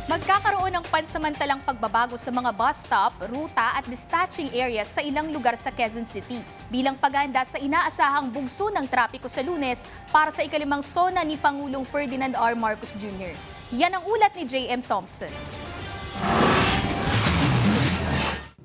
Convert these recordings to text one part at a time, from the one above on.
Magkakaroon ng pansamantalang pagbabago sa mga bus stop, ruta at dispatching areas sa ilang lugar sa Quezon City bilang paghahanda sa inaasahang bugso ng trapiko sa Lunes para sa ikalimang SONA ni Pangulong Ferdinand R. Marcos Jr. Yan ang ulat ni J.M. Thompson.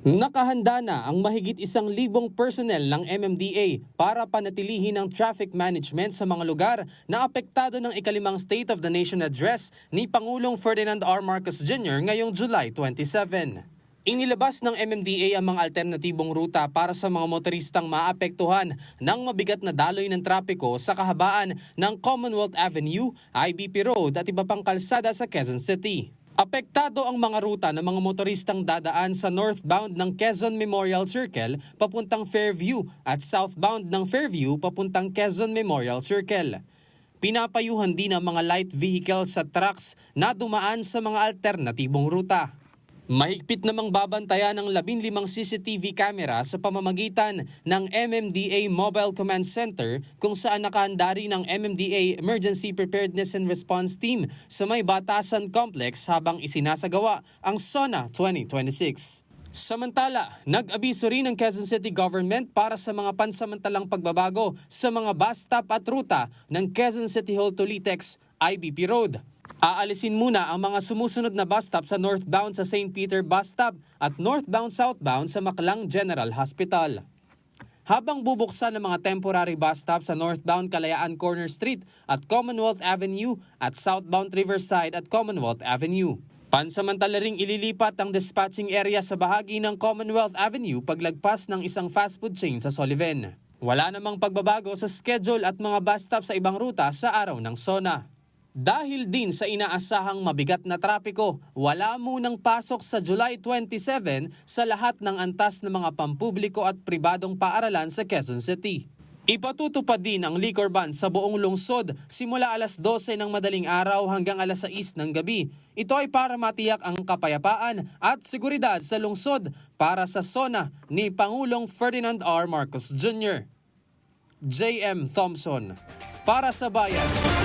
Nakahanda na ang mahigit 1,000 personnel ng MMDA para panatilihin ang traffic management sa mga lugar na apektado ng ikalimang State of the Nation Address ni Pangulong Ferdinand R. Marcos Jr. ngayong July 27. Inilabas ng MMDA ang mga alternatibong ruta para sa mga motoristang maapektuhan ng mabigat na daloy ng trapiko sa kahabaan ng Commonwealth Avenue, IBP Road at iba pang kalsada sa Quezon City. Apektado ang mga ruta ng mga motoristang dadaan sa northbound ng Quezon Memorial Circle papuntang Fairview at southbound ng Fairview papuntang Quezon Memorial Circle. Pinapayuhan din ang mga light vehicles sa trucks na dumaan sa mga alternatibong ruta. Mahigpit namang babantayan ng 15 CCTV camera sa pamamagitan ng MMDA Mobile Command Center kung saan nakahanda rin ang MMDA Emergency Preparedness and Response Team sa may Batasan Complex habang isinasagawa ang SONA 2026. Samantala, nag-abiso rin ang Quezon City Government para sa mga pansamantalang pagbabago sa mga bus stop at ruta ng Quezon City Hall to Litex, IBP Road. Aalisin muna ang mga sumusunod na bus stop sa northbound sa St. Peter Bus Stop at northbound-southbound sa Maclang General Hospital. Habang bubuksan ang mga temporary bus stop sa northbound Kalayaan Corner Street at Commonwealth Avenue at southbound Riverside at Commonwealth Avenue. Pansamantala ring ililipat ang dispatching area sa bahagi ng Commonwealth Avenue paglagpas ng isang fast food chain sa Sullivan. Wala namang pagbabago sa schedule at mga bus stop sa ibang ruta sa araw ng SONA. Dahil din sa inaasahang mabigat na trapiko, wala munang pasok sa July 27 sa lahat ng antas ng mga pampubliko at pribadong paaralan sa Quezon City. Ipatutupad din ang liquor ban sa buong lungsod simula alas 12 ng madaling araw hanggang alas 6 ng gabi. Ito ay para matiyak ang kapayapaan at seguridad sa lungsod para sa SONA ni Pangulong Ferdinand R. Marcos Jr. J.M. Thompson, para sa Bayan.